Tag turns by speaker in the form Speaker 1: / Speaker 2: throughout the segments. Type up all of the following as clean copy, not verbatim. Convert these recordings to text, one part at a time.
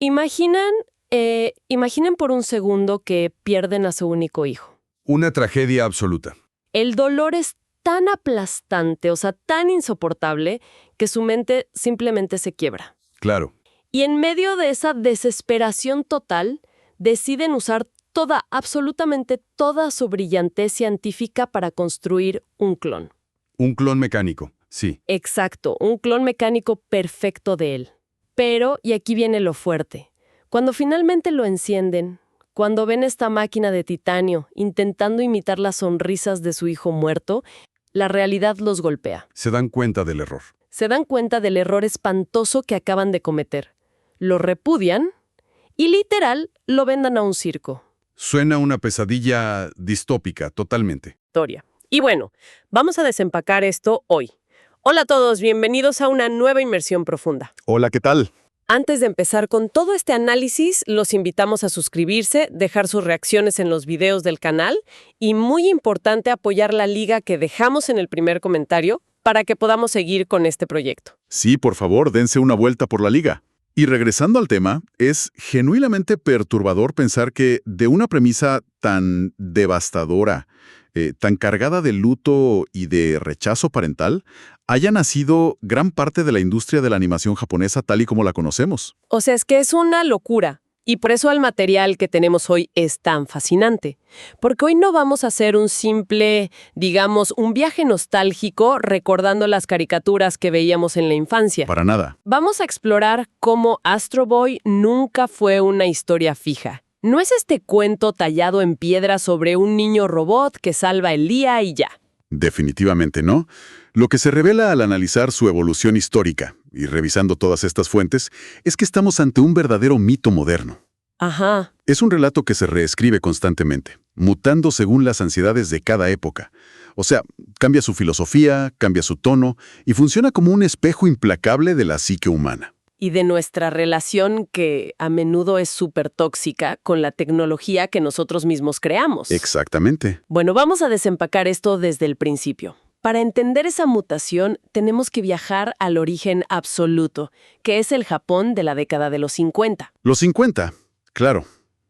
Speaker 1: Imaginen, imaginen por un segundo que pierden a su único hijo.
Speaker 2: Una tragedia absoluta.
Speaker 1: El dolor es tan aplastante, o sea, tan insoportable, que su mente simplemente se quiebra.
Speaker 2: Claro.
Speaker 1: Y en medio de esa desesperación total, deciden usar absolutamente toda su brillantez científica para construir un clon.
Speaker 2: Un clon mecánico, sí.
Speaker 1: Exacto, un clon mecánico perfecto de él. Pero, y aquí viene lo fuerte, cuando finalmente lo encienden, cuando ven esta máquina de titanio intentando imitar las sonrisas de su hijo muerto, la realidad los golpea.
Speaker 2: Se dan cuenta del error.
Speaker 1: Se dan cuenta del error espantoso que acaban de cometer. Lo repudian y literal lo vendan a un circo.
Speaker 2: Suena una pesadilla distópica, totalmente.
Speaker 1: Historia. Y bueno, vamos a desempacar esto hoy. Hola a todos, bienvenidos a una nueva inmersión profunda.
Speaker 2: Hola, ¿qué tal?
Speaker 1: Antes de empezar con todo este análisis, los invitamos a suscribirse, dejar sus reacciones en los videos del canal y, muy importante, apoyar la liga que dejamos en el primer comentario para que podamos seguir con este proyecto.
Speaker 3: Sí, por favor, dense una vuelta por la liga. Y regresando al tema, es genuinamente perturbador pensar que de una premisa tan devastadora, tan cargada de luto y de rechazo parental, haya nacido gran parte de la industria de la animación japonesa tal y como la conocemos.
Speaker 1: O sea, es que es una locura. Y por eso el material que tenemos hoy es tan fascinante. Porque hoy no vamos a hacer un simple, digamos, un viaje nostálgico recordando las caricaturas que veíamos en la infancia.
Speaker 3: Para nada.
Speaker 1: Vamos a explorar cómo Astro Boy nunca fue una historia fija. No es este cuento tallado en piedra sobre un niño robot que salva el día y ya.
Speaker 3: Definitivamente no. Lo que se revela al analizar su evolución histórica y revisando todas estas fuentes es que estamos ante un verdadero mito moderno.
Speaker 1: Ajá.
Speaker 3: Es un relato que se reescribe constantemente, mutando según las ansiedades de cada época. O sea, cambia su filosofía, cambia su tono y funciona como un espejo implacable de la psique humana.
Speaker 1: Y de nuestra relación que a menudo es súper tóxica con la tecnología que nosotros mismos creamos.
Speaker 3: Exactamente.
Speaker 1: Bueno, vamos a desempacar esto desde el principio. Para entender esa mutación, tenemos que viajar al origen absoluto, que es el Japón de la década de los 50.
Speaker 3: Los 50, claro,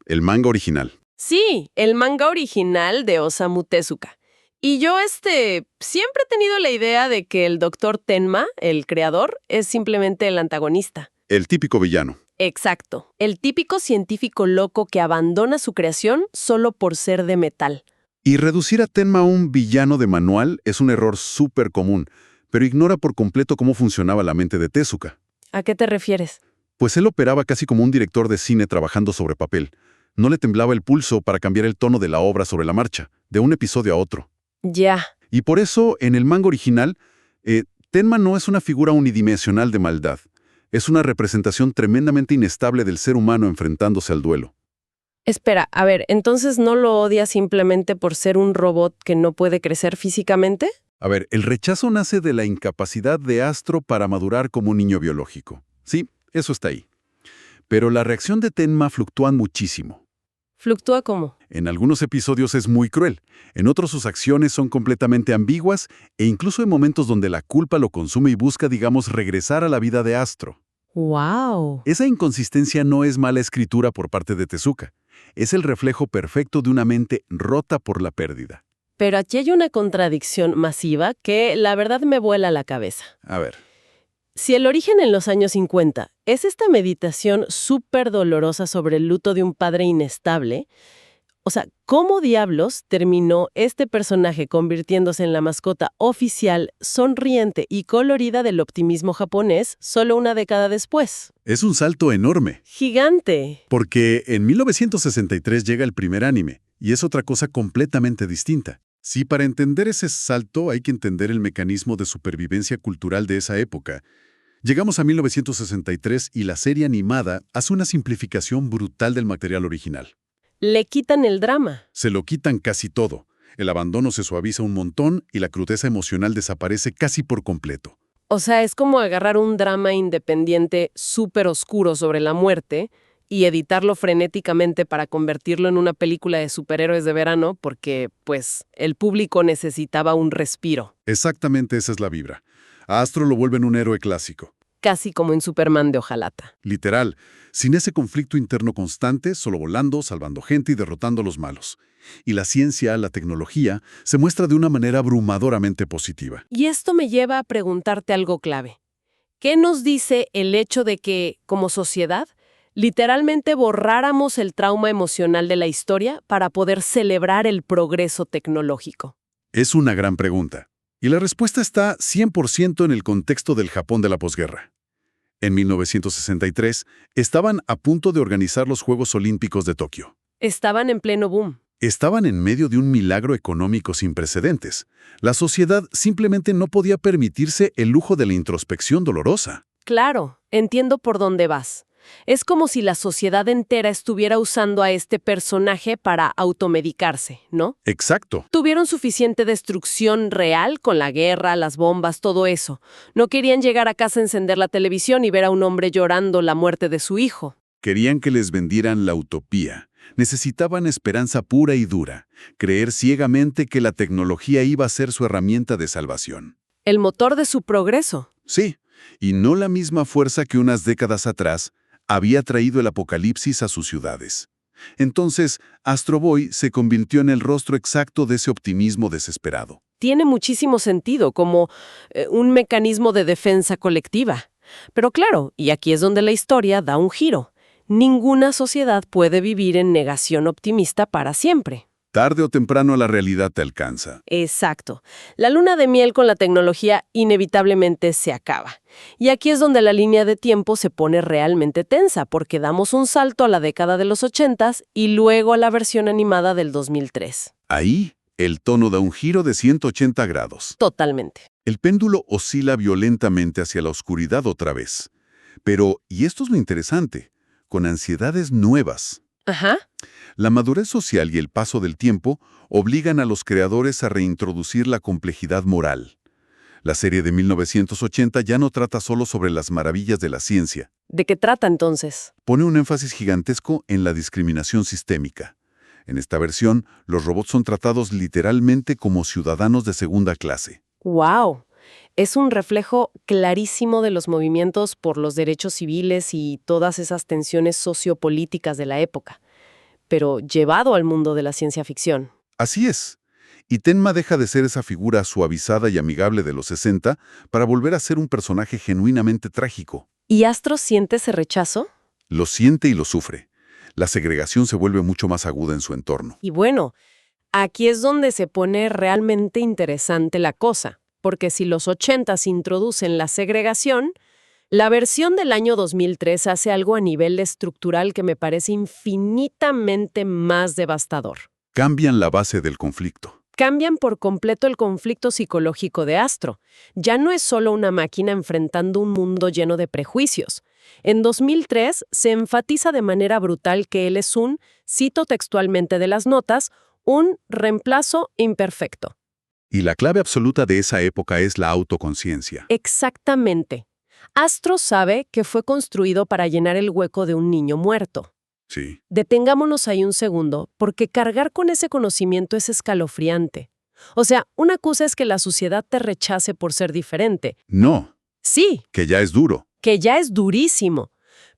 Speaker 3: el manga original.
Speaker 1: Sí, el manga original de Osamu Tezuka. Y yo, siempre he tenido la idea de que el Dr. Tenma, el creador, es simplemente el antagonista.
Speaker 3: El típico villano.
Speaker 1: Exacto, el típico científico loco que abandona su creación solo por ser de metal.
Speaker 3: Y reducir a Tenma a un villano de manual es un error súper común, pero ignora por completo cómo funcionaba la mente de Tezuka.
Speaker 1: ¿A qué te refieres?
Speaker 3: Pues él operaba casi como un director de cine trabajando sobre papel. No le temblaba el pulso para cambiar el tono de la obra sobre la marcha, de un episodio a otro.
Speaker 1: Ya.
Speaker 3: Y por eso, en el manga original, Tenma no es una figura unidimensional de maldad. Es una representación tremendamente inestable del ser humano enfrentándose al duelo.
Speaker 1: Espera, a ver, ¿entonces no lo odias simplemente por ser un robot que no puede crecer físicamente?
Speaker 3: A ver, el rechazo nace de la incapacidad de Astro para madurar como un niño biológico. Sí, eso está ahí. Pero la reacción de Tenma fluctúa muchísimo.
Speaker 1: ¿Fluctúa cómo?
Speaker 3: En algunos episodios es muy cruel, en otros sus acciones son completamente ambiguas e incluso hay momentos donde la culpa lo consume y busca, digamos, regresar a la vida de Astro.
Speaker 1: ¡Wow!
Speaker 3: Esa inconsistencia no es mala escritura por parte de Tezuka. Es el reflejo perfecto de una mente rota por la pérdida.
Speaker 1: Pero aquí hay una contradicción masiva que la verdad me vuela la cabeza.
Speaker 3: A ver.
Speaker 1: Si el origen en los años 50 es esta meditación súper dolorosa sobre el luto de un padre inestable, o sea, ¿cómo diablos terminó este personaje convirtiéndose en la mascota oficial, sonriente y colorida del optimismo japonés solo una década después?
Speaker 3: Es un salto enorme.
Speaker 1: ¡Gigante!
Speaker 3: Porque en 1963 llega el primer anime, y es otra cosa completamente distinta. Sí, para entender ese salto hay que entender el mecanismo de supervivencia cultural de esa época. Llegamos a 1963 y la serie animada hace una simplificación brutal del material original.
Speaker 1: Le quitan el drama.
Speaker 3: Se lo quitan casi todo. El abandono se suaviza un montón y la crudeza emocional desaparece casi por completo.
Speaker 1: O sea, es como agarrar un drama independiente súper oscuro sobre la muerte y editarlo frenéticamente para convertirlo en una película de superhéroes de verano porque, pues, el público necesitaba un respiro.
Speaker 3: Exactamente esa es la vibra. A Astro lo vuelven un héroe clásico.
Speaker 1: casi como en Superman de hojalata.
Speaker 3: Literal, sin ese conflicto interno constante, solo volando, salvando gente y derrotando a los malos. Y la ciencia, la tecnología, se muestra de una manera abrumadoramente positiva.
Speaker 1: Y esto me lleva a preguntarte algo clave. ¿Qué nos dice el hecho de que, como sociedad, literalmente borráramos el trauma emocional de la historia para poder celebrar el progreso tecnológico?
Speaker 3: Es una gran pregunta. Y la respuesta está 100% en el contexto del Japón de la posguerra. En 1963, estaban a punto de organizar los Juegos Olímpicos de Tokio.
Speaker 1: Estaban en pleno boom.
Speaker 3: Estaban en medio de un milagro económico sin precedentes. La sociedad simplemente no podía permitirse el lujo de la introspección dolorosa.
Speaker 1: Claro, entiendo por dónde vas. Es como si la sociedad entera estuviera usando a este personaje para automedicarse, ¿no?
Speaker 3: Exacto.
Speaker 1: Tuvieron suficiente destrucción real con la guerra, las bombas, todo eso. No querían llegar a casa a encender la televisión y ver a un hombre llorando la muerte de su hijo.
Speaker 3: Querían que les vendieran la utopía. Necesitaban esperanza pura y dura, creer ciegamente que la tecnología iba a ser su herramienta de salvación.
Speaker 1: El motor de su progreso.
Speaker 3: Sí, y no la misma fuerza que unas décadas atrás había traído el apocalipsis a sus ciudades. Entonces, Astro Boy se convirtió en el rostro exacto de ese optimismo desesperado.
Speaker 1: Tiene muchísimo sentido, como un mecanismo de defensa colectiva. Pero claro, y aquí es donde la historia da un giro. Ninguna sociedad puede vivir en negación optimista para siempre.
Speaker 3: Tarde o temprano la realidad te alcanza.
Speaker 1: Exacto. La luna de miel con la tecnología inevitablemente se acaba. Y aquí es donde la línea de tiempo se pone realmente tensa, porque damos un salto a la década de los 80s y luego a la versión animada del 2003.
Speaker 3: Ahí, el tono da un giro de 180 grados.
Speaker 1: Totalmente.
Speaker 3: El péndulo oscila violentamente hacia la oscuridad otra vez. Pero, y esto es lo interesante, con ansiedades nuevas.
Speaker 1: Ajá.
Speaker 3: La madurez social y el paso del tiempo obligan a los creadores a reintroducir la complejidad moral. La serie de 1980 ya no trata solo sobre las maravillas de la ciencia.
Speaker 1: ¿De qué trata entonces?
Speaker 3: Pone un énfasis gigantesco en la discriminación sistémica. En esta versión, los robots son tratados literalmente como ciudadanos de segunda clase.
Speaker 1: ¡Wow! Es un reflejo clarísimo de los movimientos por los derechos civiles y todas esas tensiones sociopolíticas de la época, pero llevado al mundo de la ciencia ficción.
Speaker 3: Así es. Y Tenma deja de ser esa figura suavizada y amigable de los 60 para volver a ser un personaje genuinamente trágico.
Speaker 1: ¿Y Astro siente ese rechazo?
Speaker 3: Lo siente y lo sufre. La segregación se vuelve mucho más aguda en su entorno.
Speaker 1: Y bueno, aquí es donde se pone realmente interesante la cosa, porque si los 80s introducen la segregación, la versión del año 2003 hace algo a nivel estructural que me parece infinitamente más devastador.
Speaker 3: Cambian la base del conflicto.
Speaker 1: Cambian por completo el conflicto psicológico de Astro. Ya no es solo una máquina enfrentando un mundo lleno de prejuicios. En 2003 se enfatiza de manera brutal que él es un, cito textualmente de las notas, un reemplazo imperfecto.
Speaker 3: Y la clave absoluta de esa época es la autoconciencia.
Speaker 1: Exactamente. Astro sabe que fue construido para llenar el hueco de un niño muerto.
Speaker 3: Sí.
Speaker 1: Detengámonos ahí un segundo, porque cargar con ese conocimiento es escalofriante. O sea, una cosa es que la sociedad te rechace por ser diferente.
Speaker 3: No,
Speaker 1: Sí,
Speaker 3: que ya es duro.
Speaker 1: que ya es durísimo.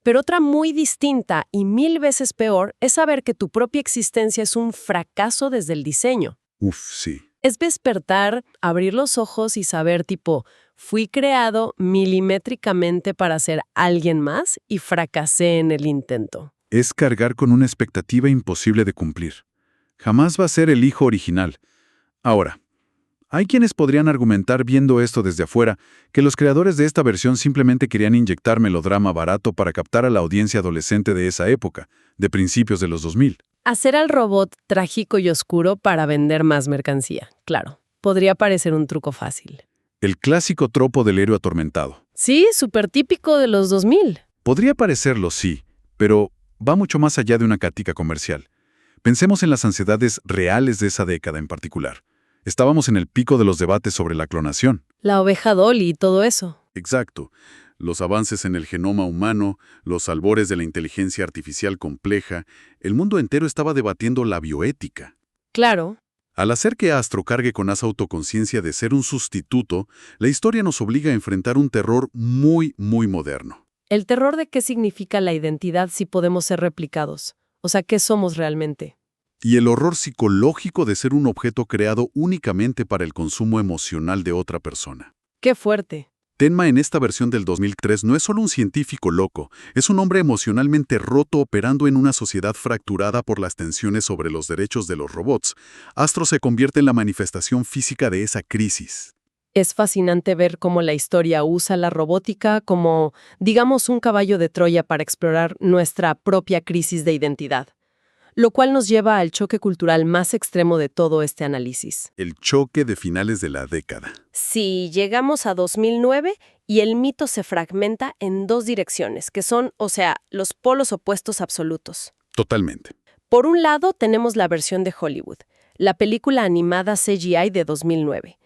Speaker 1: Pero otra muy distinta y 1000 veces peor es saber que tu propia existencia es un fracaso desde el diseño.
Speaker 3: Uf, sí.
Speaker 1: Es despertar, abrir los ojos y saber tipo, fui creado milimétricamente para ser alguien más y fracasé en el intento.
Speaker 3: Es cargar con una expectativa imposible de cumplir. Jamás va a ser el hijo original. Ahora, hay quienes podrían argumentar viendo esto desde afuera que los creadores de esta versión simplemente querían inyectar melodrama barato para captar a la audiencia adolescente de esa época, de principios de los 2000.
Speaker 1: Hacer al robot trágico y oscuro para vender más mercancía, claro. Podría parecer un truco fácil.
Speaker 3: El clásico tropo del héroe atormentado.
Speaker 1: Sí, súper típico de los 2000.
Speaker 3: Podría parecerlo, sí, pero va mucho más allá de una cática comercial. Pensemos en las ansiedades reales de esa década en particular. Estábamos en el pico de los debates sobre la clonación.
Speaker 1: La oveja Dolly y todo eso.
Speaker 3: Exacto. Los avances en el genoma humano, los albores de la inteligencia artificial compleja, el mundo entero estaba debatiendo la bioética.
Speaker 1: Claro.
Speaker 3: Al hacer que Astro cargue con esa autoconciencia de ser un sustituto, la historia nos obliga a enfrentar un terror muy, muy moderno.
Speaker 1: El terror de qué significa la identidad si podemos ser replicados. O sea, ¿qué somos realmente?
Speaker 3: Y el horror psicológico de ser un objeto creado únicamente para el consumo emocional de otra persona.
Speaker 1: ¡Qué fuerte!
Speaker 3: Tenma en esta versión del 2003 no es solo un científico loco, es un hombre emocionalmente roto operando en una sociedad fracturada por las tensiones sobre los derechos de los robots. Astro se convierte en la manifestación física de esa crisis.
Speaker 1: Es fascinante ver cómo la historia usa la robótica como, digamos, un caballo de Troya para explorar nuestra propia crisis de identidad. Lo cual nos lleva al choque cultural más extremo de todo este análisis.
Speaker 3: El choque de finales de la década.
Speaker 1: Sí, llegamos a 2009 y el mito se fragmenta en dos direcciones, que son, o sea, los polos opuestos absolutos.
Speaker 3: Totalmente.
Speaker 1: Por un lado, tenemos la versión de Hollywood, la película animada CGI de 2009.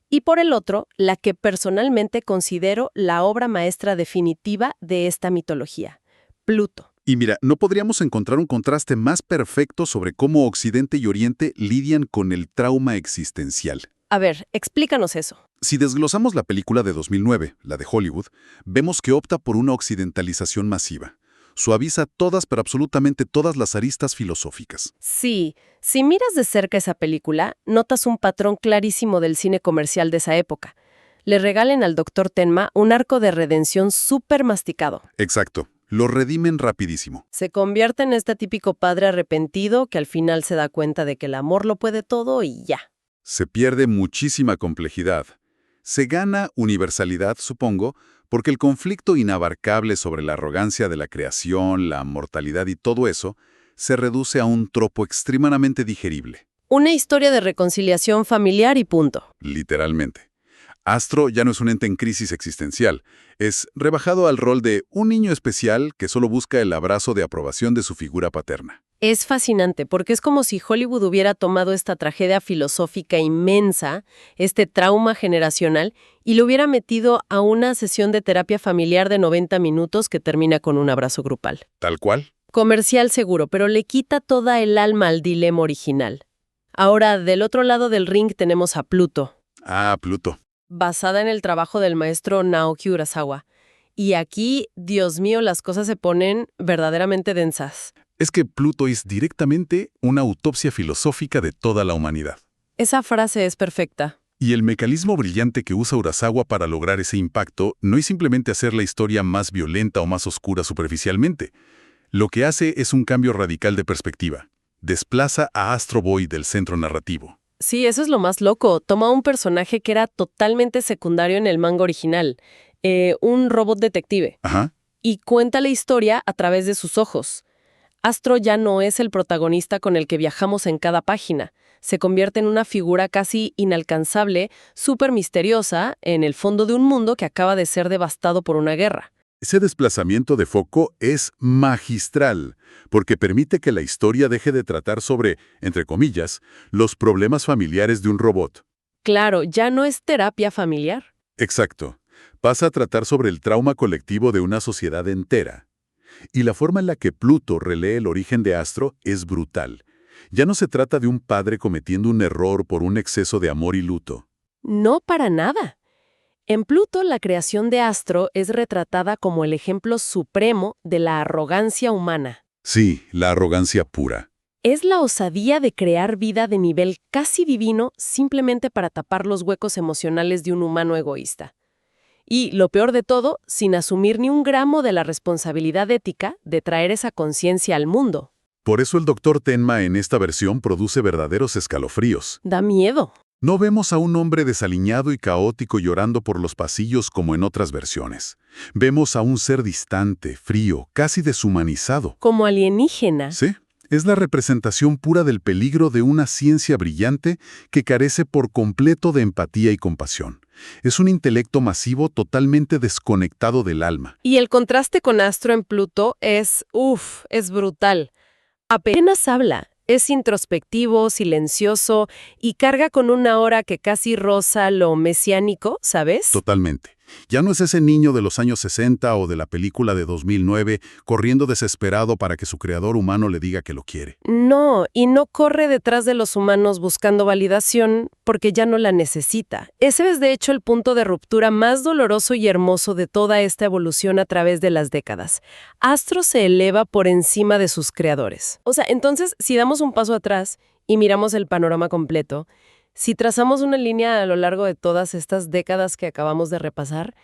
Speaker 1: Y por el otro, la que personalmente considero la obra maestra definitiva de esta mitología, Pluto.
Speaker 3: Y mira, no podríamos encontrar un contraste más perfecto sobre cómo Occidente y Oriente lidian con el trauma existencial.
Speaker 1: A ver, explícanos eso.
Speaker 3: Si desglosamos la película de 2009, la de Hollywood, vemos que opta por una occidentalización masiva. Suaviza todas, pero absolutamente todas las aristas filosóficas.
Speaker 1: Sí, si miras de cerca esa película, notas un patrón clarísimo del cine comercial de esa época. Le regalen al Dr. Tenma un arco de redención súper masticado.
Speaker 3: Exacto. Lo redimen rapidísimo.
Speaker 1: Se convierte en este típico padre arrepentido que al final se da cuenta de que el amor lo puede todo y ya.
Speaker 3: Se pierde muchísima complejidad. Se gana universalidad, supongo, porque el conflicto inabarcable sobre la arrogancia de la creación, la mortalidad y todo eso, se reduce a un tropo extremadamente digerible.
Speaker 1: Una historia de reconciliación familiar y punto.
Speaker 3: Literalmente. Astro ya no es un ente en crisis existencial. Es rebajado al rol de un niño especial que solo busca el abrazo de aprobación de su figura paterna.
Speaker 1: Es fascinante porque es como si Hollywood hubiera tomado esta tragedia filosófica inmensa, este trauma generacional, y lo hubiera metido a una sesión de terapia familiar de 90 minutos que termina con un abrazo grupal.
Speaker 3: ¿Tal cual?
Speaker 1: Comercial seguro, pero le quita toda el alma al dilema original. Ahora, del otro lado del ring tenemos a Pluto.
Speaker 3: Ah, Pluto.
Speaker 1: Basada en el trabajo del maestro Naoki Urasawa. Y aquí, Dios mío, las cosas se ponen verdaderamente densas.
Speaker 3: Es que Pluto es directamente una autopsia filosófica de toda la humanidad.
Speaker 1: Esa frase es perfecta.
Speaker 3: Y el mecanismo brillante que usa Urasawa para lograr ese impacto no es simplemente hacer la historia más violenta o más oscura superficialmente. Lo que hace es un cambio radical de perspectiva. Desplaza a Astro Boy del centro narrativo.
Speaker 1: Sí, eso es lo más loco. Toma un personaje que era totalmente secundario en el manga original, un robot detective,
Speaker 3: Ajá.
Speaker 1: y cuenta la historia a través de sus ojos. Astro ya no es el protagonista con el que viajamos en cada página. Se convierte en una figura casi inalcanzable, súper misteriosa, en el fondo de un mundo que acaba de ser devastado por una guerra.
Speaker 3: Ese desplazamiento de foco es magistral, porque permite que la historia deje de tratar sobre, entre comillas, los problemas familiares de un robot.
Speaker 1: Claro, ya no es terapia familiar.
Speaker 3: Exacto. Pasa a tratar sobre el trauma colectivo de una sociedad entera. Y la forma en la que Pluto relee el origen de Astro es brutal. Ya no se trata de un padre cometiendo un error por un exceso de amor y luto.
Speaker 1: No para nada. En Pluto, la creación de Astro es retratada como el ejemplo supremo de la arrogancia humana.
Speaker 3: Sí, la arrogancia pura.
Speaker 1: Es la osadía de crear vida de nivel casi divino simplemente para tapar los huecos emocionales de un humano egoísta. Y, lo peor de todo, sin asumir ni un gramo de la responsabilidad ética de traer esa conciencia al mundo.
Speaker 3: Por eso el Dr. Tenma en esta versión produce verdaderos escalofríos.
Speaker 1: Da miedo.
Speaker 3: No vemos a un hombre desaliñado y caótico llorando por los pasillos como en otras versiones. Vemos a un ser distante, frío, casi deshumanizado.
Speaker 1: Como alienígena.
Speaker 3: Sí, es la representación pura del peligro de una ciencia brillante que carece por completo de empatía y compasión. Es un intelecto masivo totalmente desconectado del alma.
Speaker 1: Y el contraste con Astro en Pluto es brutal. Apenas habla. Es introspectivo, silencioso y carga con una aura que casi roza lo mesiánico, ¿sabes?
Speaker 3: Totalmente. Ya no es ese niño de los años 60 o de la película de 2009 corriendo desesperado para que su creador humano le diga que lo quiere.
Speaker 1: No, y no corre detrás de los humanos buscando validación porque ya no la necesita. Ese es de hecho el punto de ruptura más doloroso y hermoso de toda esta evolución a través de las décadas. Astro se eleva por encima de sus creadores. O sea, entonces, si damos un paso atrás y miramos el panorama completo, si trazamos una línea a lo largo de todas estas décadas que acabamos de repasar,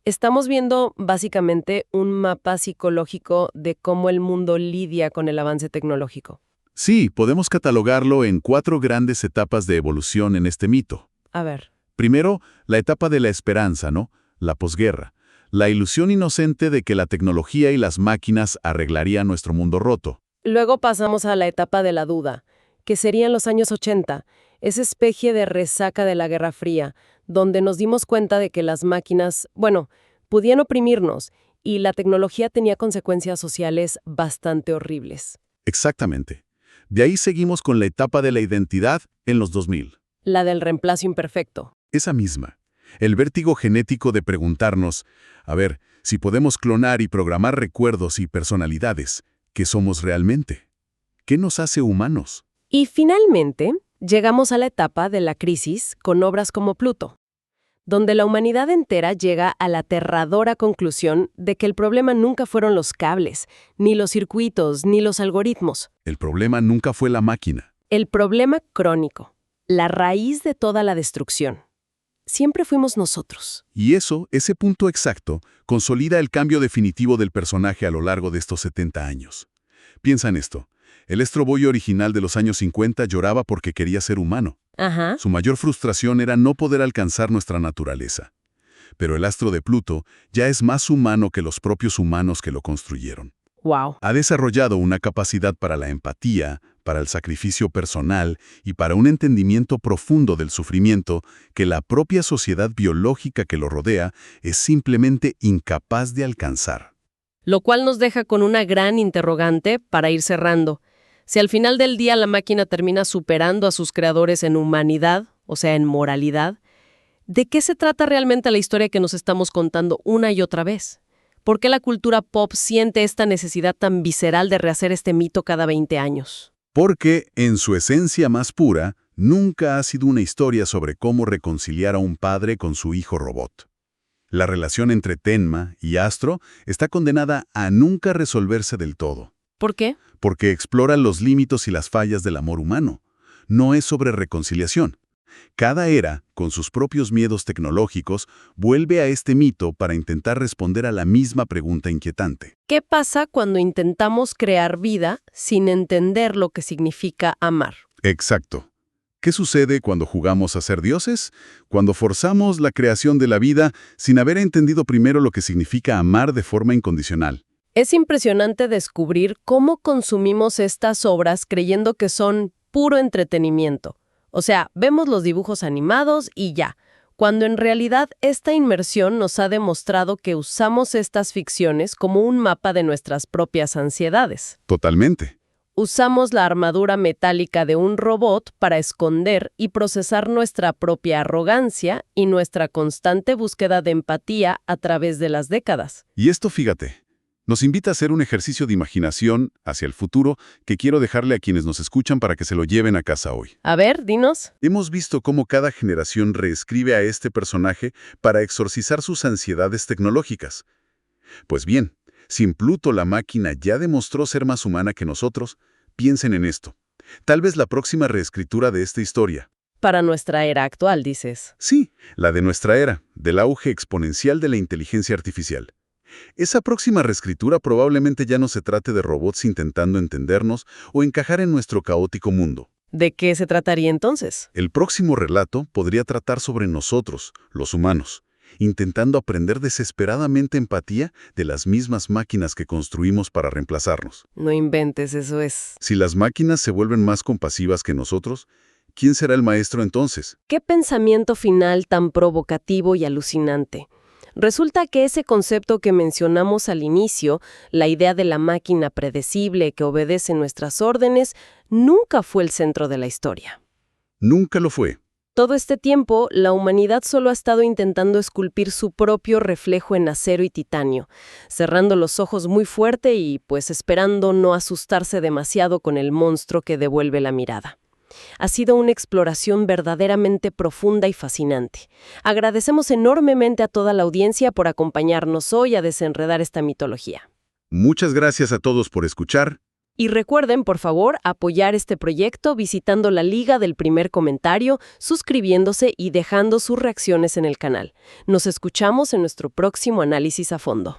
Speaker 1: estamos viendo básicamente un mapa psicológico de cómo el mundo lidia con el avance tecnológico.
Speaker 3: Sí, podemos catalogarlo en 4 grandes etapas de evolución en este mito.
Speaker 1: A ver.
Speaker 3: Primero, la etapa de la esperanza, ¿no? La posguerra. La ilusión inocente de que la tecnología y las máquinas arreglarían nuestro mundo roto.
Speaker 1: Luego pasamos a la etapa de la duda, que serían los años 80, esa especie de resaca de la Guerra Fría, donde nos dimos cuenta de que las máquinas, podían oprimirnos y la tecnología tenía consecuencias sociales bastante horribles.
Speaker 3: Exactamente. De ahí seguimos con la etapa de la identidad en los 2000.
Speaker 1: La del reemplazo imperfecto.
Speaker 3: Esa misma. El vértigo genético de preguntarnos, a ver, si podemos clonar y programar recuerdos y personalidades, ¿qué somos realmente? ¿Qué nos hace humanos?
Speaker 1: Y finalmente, llegamos a la etapa de la crisis con obras como Pluto, donde la humanidad entera llega a la aterradora conclusión de que el problema nunca fueron los cables, ni los circuitos, ni los algoritmos.
Speaker 3: El problema nunca fue la máquina.
Speaker 1: El problema crónico, la raíz de toda la destrucción, siempre fuimos nosotros.
Speaker 3: Y ese punto exacto, consolida el cambio definitivo del personaje a lo largo de estos 70 años. Piensa en esto. El Astro Boy original de los años 50 lloraba porque quería ser humano.
Speaker 1: Ajá.
Speaker 3: Su mayor frustración era no poder alcanzar nuestra naturaleza. Pero el astro de Pluto ya es más humano que los propios humanos que lo construyeron.
Speaker 1: Wow.
Speaker 3: Ha desarrollado una capacidad para la empatía, para el sacrificio personal y para un entendimiento profundo del sufrimiento que la propia sociedad biológica que lo rodea es simplemente incapaz de alcanzar.
Speaker 1: Lo cual nos deja con una gran interrogante para ir cerrando. Si al final del día la máquina termina superando a sus creadores en humanidad, o sea, en moralidad, ¿de qué se trata realmente la historia que nos estamos contando una y otra vez? ¿Por qué la cultura pop siente esta necesidad tan visceral de rehacer este mito cada 20 años?
Speaker 3: Porque, en su esencia más pura, nunca ha sido una historia sobre cómo reconciliar a un padre con su hijo robot. La relación entre Tenma y Astro está condenada a nunca resolverse del todo.
Speaker 1: ¿Por qué?
Speaker 3: Porque explora los límites y las fallas del amor humano. No es sobre reconciliación. Cada era, con sus propios miedos tecnológicos, vuelve a este mito para intentar responder a la misma pregunta inquietante.
Speaker 1: ¿Qué pasa cuando intentamos crear vida sin entender lo que significa amar?
Speaker 3: Exacto. ¿Qué sucede cuando jugamos a ser dioses? Cuando forzamos la creación de la vida sin haber entendido primero lo que significa amar de forma incondicional.
Speaker 1: Es impresionante descubrir cómo consumimos estas obras creyendo que son puro entretenimiento. O sea, vemos los dibujos animados y ya, cuando en realidad esta inmersión nos ha demostrado que usamos estas ficciones como un mapa de nuestras propias ansiedades.
Speaker 3: Totalmente.
Speaker 1: Usamos la armadura metálica de un robot para esconder y procesar nuestra propia arrogancia y nuestra constante búsqueda de empatía a través de las décadas.
Speaker 3: Y esto, fíjate, nos invita a hacer un ejercicio de imaginación hacia el futuro que quiero dejarle a quienes nos escuchan para que se lo lleven a casa hoy.
Speaker 1: A ver, dinos.
Speaker 3: Hemos visto cómo cada generación reescribe a este personaje para exorcizar sus ansiedades tecnológicas. Pues bien, si en Pluto la máquina ya demostró ser más humana que nosotros, piensen en esto. Tal vez la próxima reescritura de esta historia.
Speaker 1: Para nuestra era actual, dices.
Speaker 3: Sí, la de nuestra era, del auge exponencial de la inteligencia artificial. Esa próxima reescritura probablemente ya no se trate de robots intentando entendernos o encajar en nuestro caótico mundo.
Speaker 1: ¿De qué se trataría entonces?
Speaker 3: El próximo relato podría tratar sobre nosotros, los humanos, intentando aprender desesperadamente empatía de las mismas máquinas que construimos para reemplazarnos.
Speaker 1: No inventes, eso es.
Speaker 3: Si las máquinas se vuelven más compasivas que nosotros, ¿quién será el maestro entonces?
Speaker 1: ¿Qué pensamiento final tan provocativo y alucinante? Resulta que ese concepto que mencionamos al inicio, la idea de la máquina predecible que obedece nuestras órdenes, nunca fue el centro de la historia.
Speaker 3: Nunca lo fue.
Speaker 1: Todo este tiempo, la humanidad solo ha estado intentando esculpir su propio reflejo en acero y titanio, cerrando los ojos muy fuerte y, pues, esperando no asustarse demasiado con el monstruo que devuelve la mirada. Ha sido una exploración verdaderamente profunda y fascinante. Agradecemos enormemente a toda la audiencia por acompañarnos hoy a desenredar esta mitología.
Speaker 3: Muchas gracias a todos por escuchar.
Speaker 1: Y recuerden, por favor, apoyar este proyecto visitando la liga del primer comentario, suscribiéndose y dejando sus reacciones en el canal. Nos escuchamos en nuestro próximo análisis a fondo.